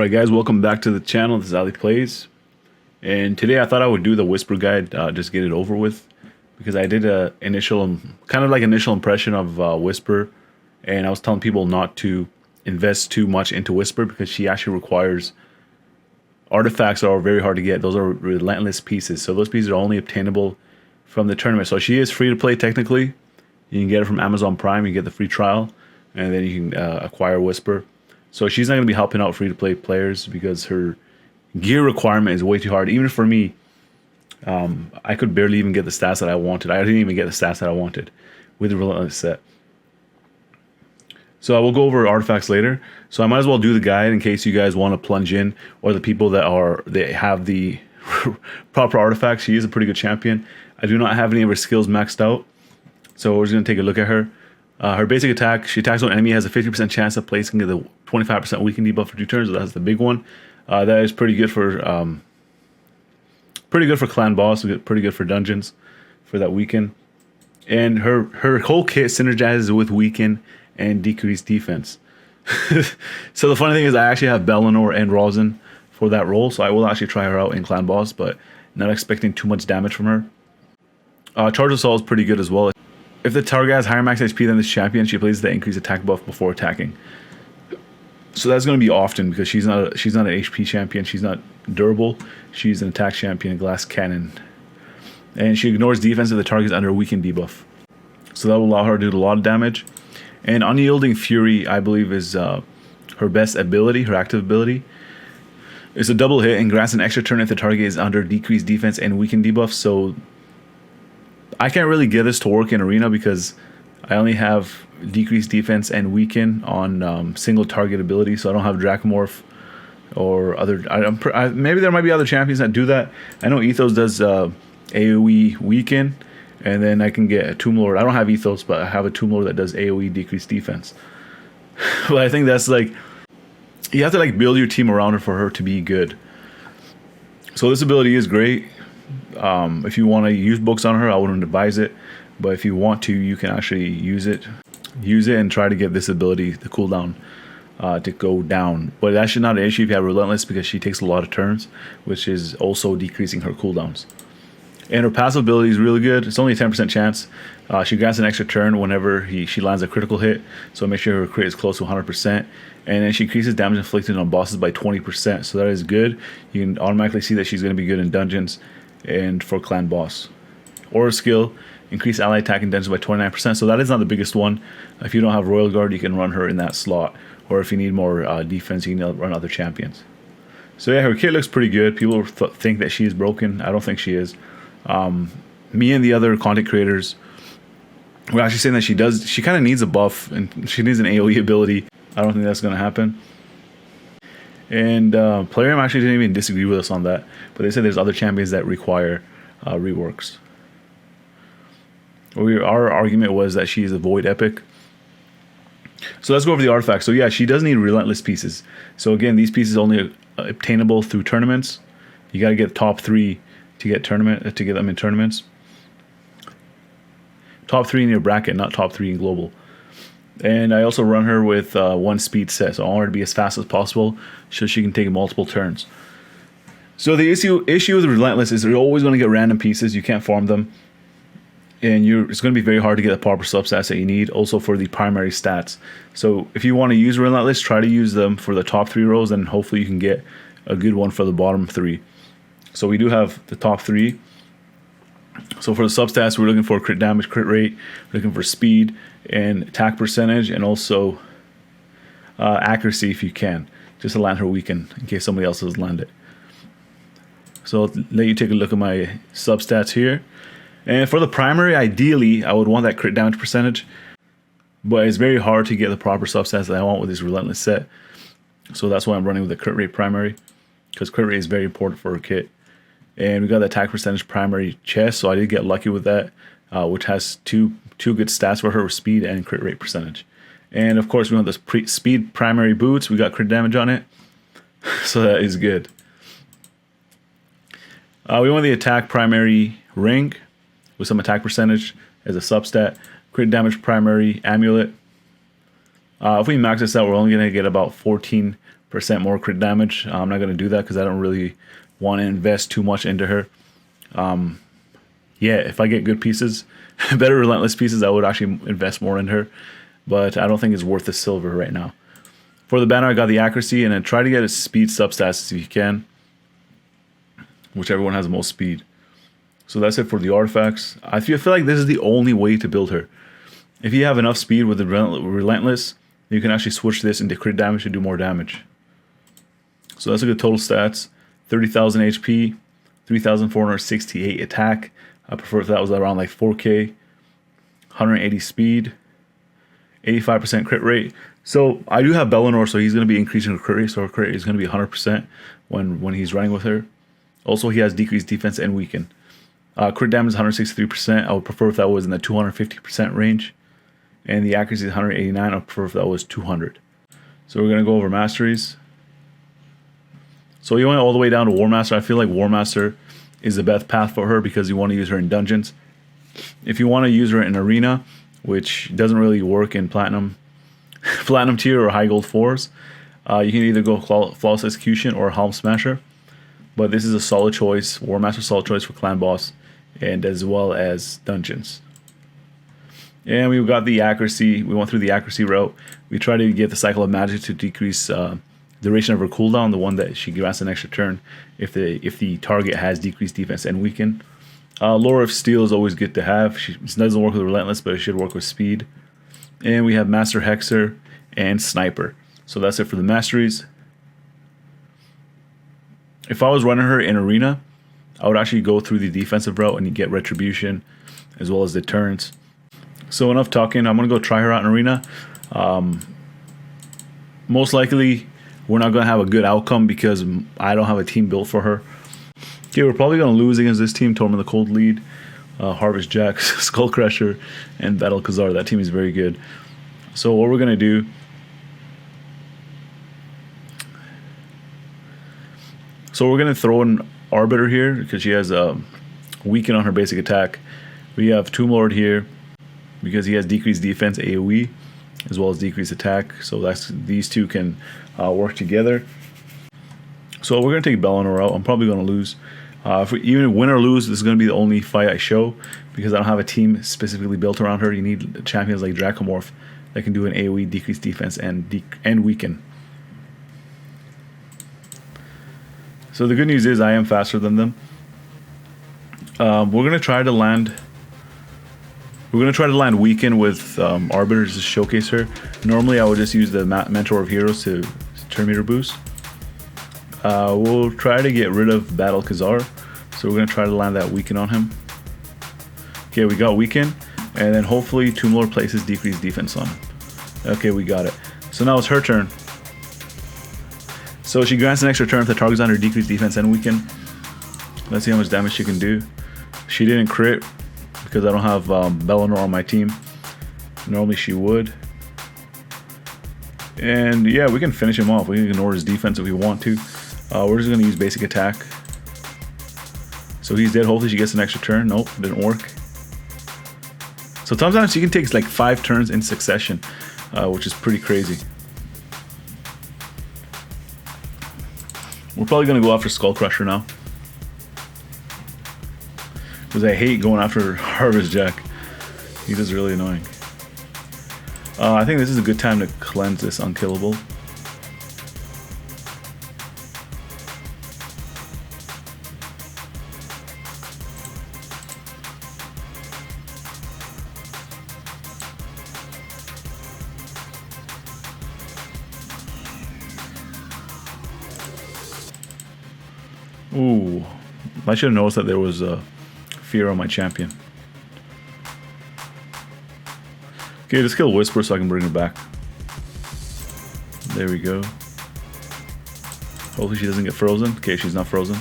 Alright guys, welcome back to the channel. This is Ali Plays. And today I thought I would do the Whisper guide, just get it over with. Because I did a initial impression of Whisper. And I was telling people not to invest too much into Whisper because she actually requires artifacts that are very hard to get. Those are relentless pieces. So those pieces are only obtainable from the tournament. So she is free to play technically. You can get it from Amazon Prime, you get the free trial. And then you can acquire Whisper. So she's not going to be helping out free-to-play players because her gear requirement is way too hard. Even for me, I could barely even get the stats that I wanted. I didn't even get the stats that I wanted with the Relentless set. So I will go over artifacts later. So I might as well do the guide in case you guys want to plunge in, or the people that have the proper artifacts. She is a pretty good champion. I do not have any of her skills maxed out. So we're just going to take a look at her. Her basic attack, she attacks when an enemy has a 50% chance of placing the 25% weaken debuff for 2 turns. So that's the big one. That is pretty good for clan boss, pretty good for dungeons, for that weaken. And her whole kit synergizes with weaken and decreased defense. So the funny thing is I actually have Bellinor and Rosin for that role, so I will actually try her out in clan boss, but not expecting too much damage from her. Charge Assault is pretty good as well. If the target has higher max HP than this champion, she plays the increased attack buff before attacking. So that's going to be often because she's not an HP champion. She's not durable. She's an attack champion, glass cannon. And she ignores defense if the target is under a weakened debuff. So that will allow her to do a lot of damage. And Unyielding Fury, I believe, is her best ability, her active ability. It's a double hit and grants an extra turn if the target is under decreased defense and weakened debuff. So I can't really get this to work in Arena because I only have decreased defense and weaken on single target ability, so I don't have Dracomorph or other. Maybe there might be other champions that do that. I know Ethos does AoE weaken, and then I can get a Tomb Lord. I don't have Ethos, but I have a Tomb Lord that does AoE decreased defense. But I think that's like, you have to like build your team around her for her to be good. So this ability is great. If you want to use books on her, I wouldn't advise it, but if you want to, you can actually use it and try to get this ability, the cooldown, to go down. But that's actually not an issue if you have Relentless because she takes a lot of turns, which is also decreasing her cooldowns. And her passive ability is really good. It's only a 10% chance. She grants an extra turn whenever she lands a critical hit, so make sure her crit is close to 100%. And then she increases damage inflicted on bosses by 20%, so that is good. You can automatically see that she's going to be good in dungeons and for clan boss. Aura skill, increase ally attack and dungeons by 29%, so that is not the biggest one. If you don't have Royal Guard, you can run her in that slot, or if you need more defense, you can run other champions. So yeah, her kit looks pretty good. People think that she is broken. I don't think she is. Me and the other content creators were actually saying that she kind of needs a buff and she needs an AoE ability. I don't think that's going to happen. And Plarium actually didn't even disagree with us on that, but they said there's other champions that require reworks. Our argument was that she's a Void Epic. So let's go over the artifacts. So yeah, she does need Relentless pieces. So again, these pieces only obtainable through tournaments. You got to get top 3 to get them in tournaments. Top 3 in your bracket, not top 3 in global. And I also run her with 1 speed set, so I want her to be as fast as possible so she can take multiple turns. So the issue with Relentless is you're always going to get random pieces. You can't farm them. And it's going to be very hard to get the proper substats that you need, also for the primary stats. So if you want to use Relentless, try to use them for the top 3 rows, and hopefully you can get a good one for the bottom 3. So we do have the top 3. So for the substats, we're looking for crit damage, crit rate, looking for speed and attack percentage, and also accuracy if you can, just to land her weaken in case somebody else doesn't land it. So I'll let you take a look at my substats here. And for the primary, ideally, I would want that crit damage percentage, but it's very hard to get the proper substats that I want with this Relentless set. So that's why I'm running with the crit rate primary, because crit rate is very important for her kit. And we got the attack percentage primary chest, so I did get lucky with that, which has two good stats for her, speed and crit rate percentage. And of course, we want the speed primary boots. We got crit damage on it, so that is good. We want the attack primary ring with some attack percentage as a substat. Crit damage primary amulet. If we max this out, we're only going to get about 14% more crit damage. I'm not going to do that because I don't really want to invest too much into her. Yeah, if I get good pieces, better Relentless pieces, I would actually invest more in her. But I don't think it's worth the silver right now. For the banner, I got the accuracy, and then try to get a speed substats if you can. Whichever one has the most speed. So that's it for the artifacts. I feel like this is the only way to build her. If you have enough speed with the Relentless, you can actually switch this into crit damage to do more damage. So that's a good total stats. 30,000 HP, 3,468 attack. I prefer if that was around like 4k. 180 speed, 85% crit rate. So I do have Bellinor, so he's going to be increasing her crit rate. So her crit rate is going to be 100% when he's running with her. Also, he has decreased defense and weaken. Crit damage is 163%. I would prefer if that was in the 250% range. And the accuracy is 189. I would prefer if that was 200. So we're going to go over masteries. So you went all the way down to War Master. I feel like War Master is the best path for her because you want to use her in dungeons. If you want to use her in Arena, which doesn't really work in Platinum tier or High Gold 4s, you can either go Flawless Execution or Helm Smasher. But this is a solid choice, War Master solid choice for Clan Boss, and as well as dungeons. And we've got the accuracy. We went through the accuracy route. We tried to get the Cycle of Magic to decrease duration of her cooldown, the one that she grants an extra turn if the target has decreased defense and weaken. Lore of Steel is always good to have. She doesn't work with Relentless, but it should work with speed. And we have Master Hexer and Sniper. So that's it for the masteries. If I was running her in Arena, I would actually go through the defensive route and you get Retribution as well as Deterrence. So enough talking. I'm going to go try her out in Arena. Most likely, we're not going to have a good outcome because I don't have a team built for her. Okay, we're probably going to lose against this team. Torment the Cold lead, Harvest Jack, Skull Crusher, and Battle Khazar. That team is very good. So what we're going to do... So we're going to throw an Arbiter here because she has a weaken on her basic attack. We have Tomb Lord here because he has decreased defense AoE as well as decreased attack. So these two can work together. So we're going to take Bellinor out. I'm probably going to lose. If we even win or lose, this is going to be the only fight I show because I don't have a team specifically built around her. You need champions like Dracomorph that can do an AoE, decreased defense, and weaken. So the good news is I am faster than them. We're gonna try to land. We're gonna try to land weaken with Arbiter to showcase her. Normally I would just use the Mentor of Heroes to turn meter boost. We'll try to get rid of Battle Khazar. So we're gonna try to land that weaken on him. Okay, we got weaken, and then hopefully Tomb Lord places decreased defense on him. Okay, we got it. So now it's her turn. So she grants an extra turn if the target's under decreased defense and weaken. Let's see how much damage she can do. She didn't crit because I don't have Bellinor on my team. Normally she would. And yeah, we can finish him off. We can ignore his defense if we want to. We're just going to use basic attack. So he's dead. Hopefully she gets an extra turn. Nope, didn't work. So sometimes she can take like 5 turns in succession, which is pretty crazy. We're probably going to go after Skull Crusher now. Because I hate going after Harvest Jack. He's just really annoying. I think this is a good time to cleanse this Unkillable. Ooh, I should have noticed that there was a fear on my champion. Okay, let's kill Whisper so I can bring her back. There we go. Hopefully she doesn't get frozen. Okay, she's not frozen.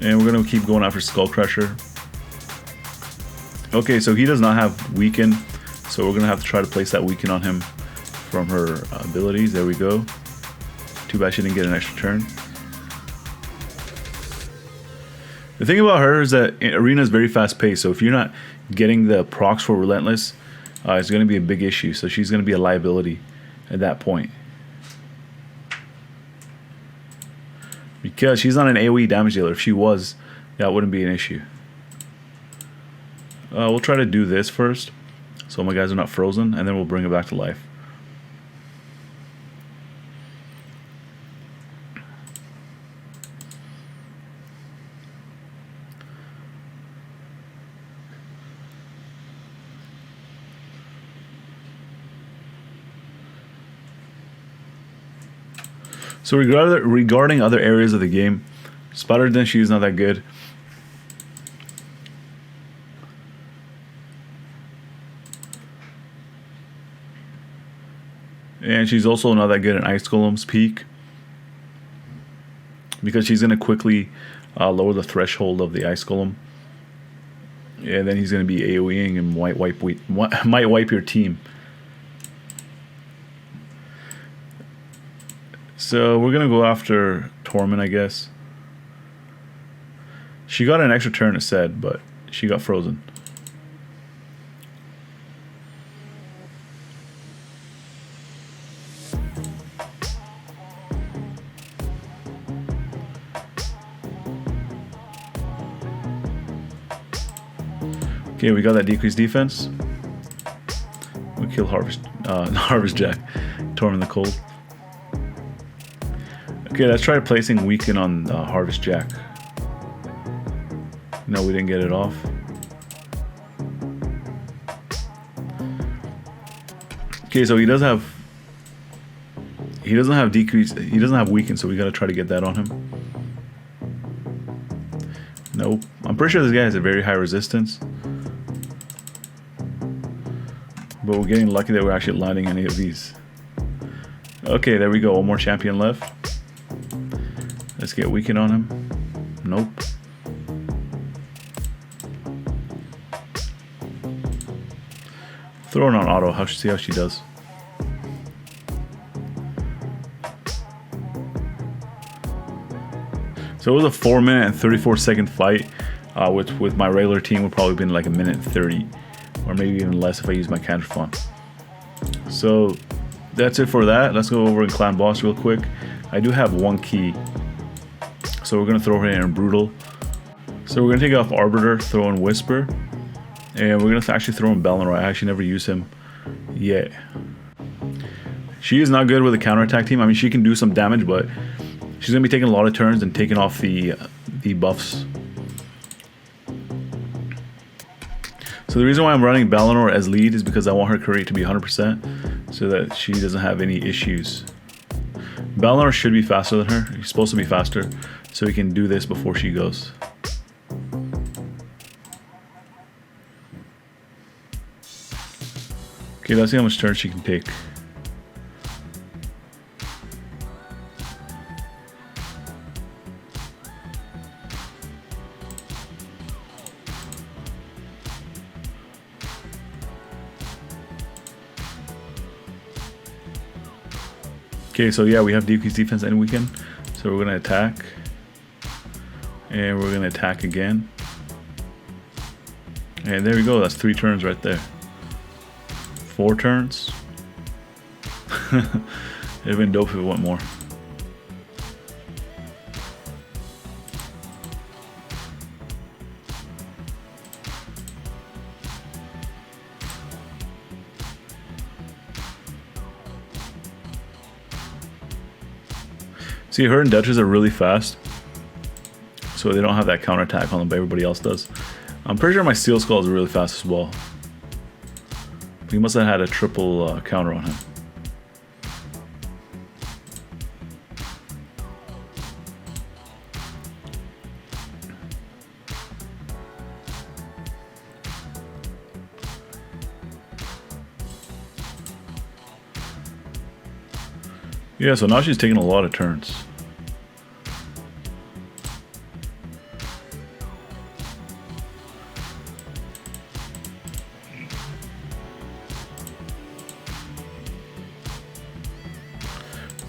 And we're gonna keep going after Skull Crusher. Okay, so he does not have weaken, so we're gonna have to try to place that weaken on him from her abilities. There we go. Too bad she didn't get an extra turn. The thing about her is that Arena is very fast paced, so if you're not getting the procs for Relentless, it's going to be a big issue. So she's going to be a liability at that point. Because she's not an AoE damage dealer. If she was, that wouldn't be an issue. We'll try to do this first, so my guys are not frozen, and then we'll bring it back to life. So regarding other areas of the game, Spider Denshi is not that good. And she's also not that good in Ice Golem's Peak, because she's going to quickly lower the threshold of the Ice Golem. And then he's going to be AoEing and might wipe your team. So we're going to go after Torment, I guess. She got an extra turn, it said, but she got frozen. Okay, we got that decreased defense. We kill Harvest Jack, Torment the Cold. Okay, let's try placing Weaken on Harvest Jack. No, we didn't get it off. Okay, so he doesn't have decrease. He doesn't have Weaken, so we gotta try to get that on him. Nope. I'm pretty sure this guy has a very high resistance. But we're getting lucky that we're actually landing any of these. Okay, there we go. One more champion left. Let's get Weaken on him. Nope. Throw it on auto. See how she does. So it was a 4-minute and 34-second fight. With my regular team, would probably been like a minute and 30, or maybe even less if I use my Counterfon. So that's it for that. Let's go over in Clan Boss real quick. I do have one key, so we're gonna throw her in Brutal. So we're gonna take off Arbiter, throw in Whisper, and we're gonna actually throw in Bellinor. I actually never used him yet. She is not good with a counterattack team. I mean, she can do some damage, but she's gonna be taking a lot of turns and taking off the buffs. So the reason why I'm running Bellinor as lead is because I want her crit rate to be 100%, so that she doesn't have any issues. Bellinor should be faster than her. He's supposed to be faster, so he can do this before she goes. Okay, let's see how much turns she can take. Okay, so yeah, we have decreased defense and weaken. So we're gonna attack. And we're gonna attack again. And there we go, that's 3 turns right there. 4 turns. It'd been dope if it went more. See, her and Duchess are really fast, so they don't have that counterattack on them, but everybody else does. I'm pretty sure my Steel Skull is really fast as well. He must have had a triple counter on him. Yeah, so now she's taking a lot of turns.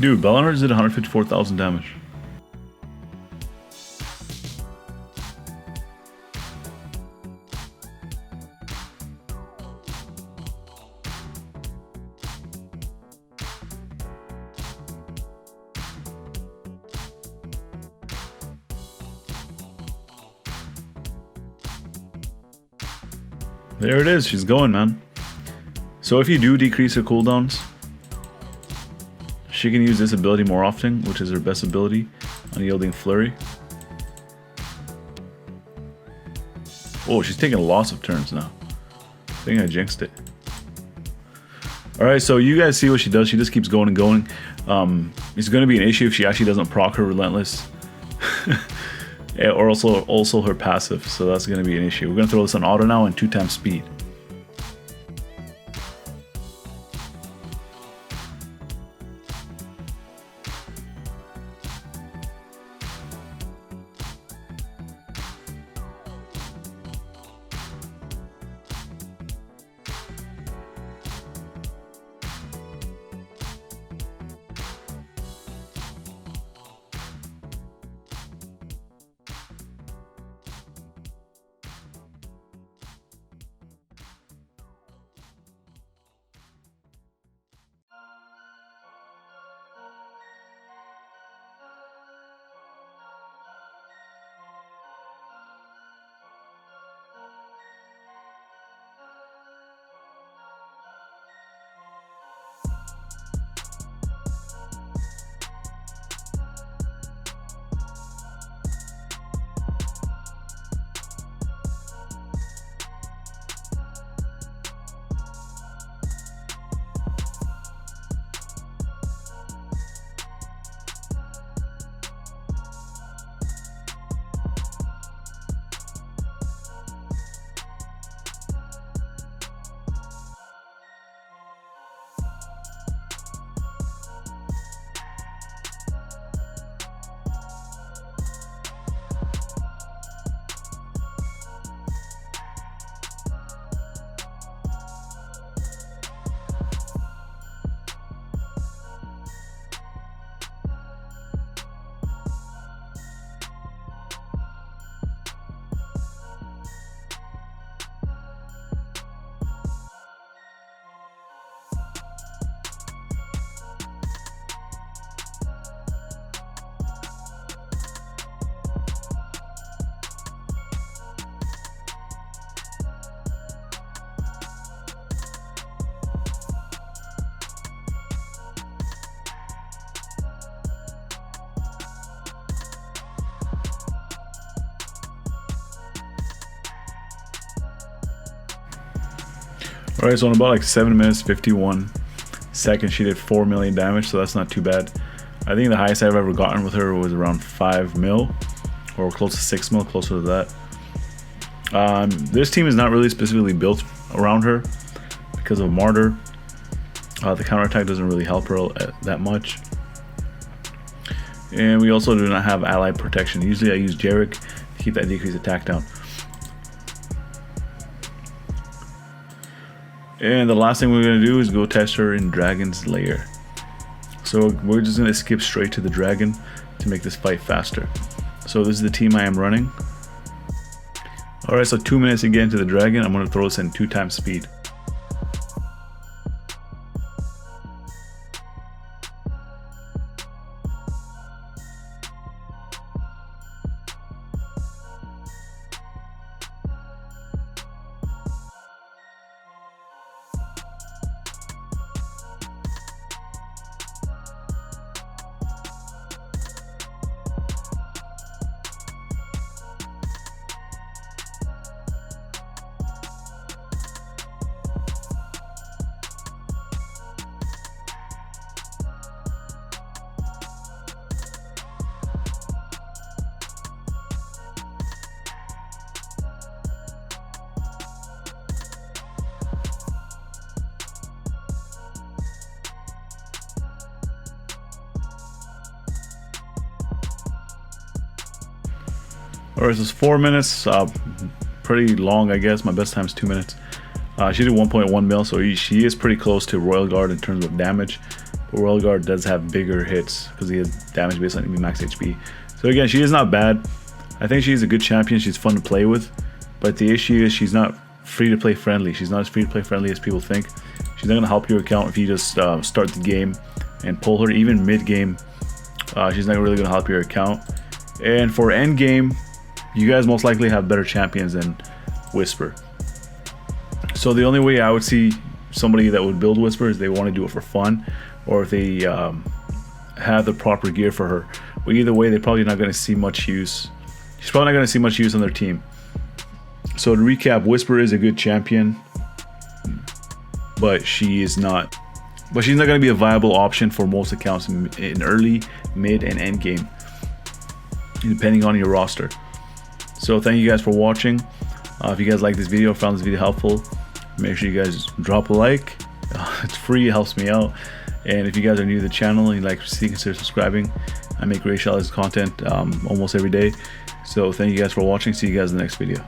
Dude, Bellinor did 154,000 damage. There it is. She's going, man. So if you do decrease her cooldowns, she can use this ability more often, which is her best ability, Unyielding Flurry. Oh, she's taking lots of turns now. I think I jinxed it. Alright, so you guys see what she does. She just keeps going and going. It's going to be an issue if she actually doesn't proc her Relentless. Or also her passive, so that's going to be an issue. We're going to throw this on auto now and 2x speed. Alright, so in about like 7 minutes 51 seconds she did 4 million damage, so that's not too bad. I think the highest I've ever gotten with her was around 5 mil, or close to 6 mil, closer to that. This team is not really specifically built around her because of Martyr. The counterattack doesn't really help her that much. And we also do not have ally protection. Usually I use Jarek to keep that decreased attack down. And the last thing we're going to do is go test her in Dragon's Lair. So we're just going to skip straight to the dragon to make this fight faster. So this is the team I am running. Alright, so 2 minutes to get into the dragon. I'm going to throw this in 2x speed. Alright, so it's 4 minutes, pretty long I guess. My best time is 2 minutes. She did 1.1 mil, so she is pretty close to Royal Guard in terms of damage. But Royal Guard does have bigger hits because he has damage based on max HP. So again, she is not bad. I think she's a good champion. She's fun to play with. But the issue is she's not free to play friendly. She's not as free to play friendly as people think. She's not going to help your account if you just start the game and pull her. Even mid game, she's not really going to help your account. And for end game, you guys most likely have better champions than Whisper. So the only way I would see somebody that would build Whisper is they want to do it for fun, or if they have the proper gear for her. But either way, they're probably not going to see much use. She's probably not going to see much use on their team. So to recap, Whisper is a good champion, but she's not going to be a viable option for most accounts in early, mid, and end game, depending on your roster. So thank you guys for watching. If you guys like this video, found this video helpful, make sure you guys drop a like. It's free, it helps me out. And if you guys are new to the channel and you'd like to see, consider subscribing. I make Ray Shelley's content almost every day. So thank you guys for watching. See you guys in the next video.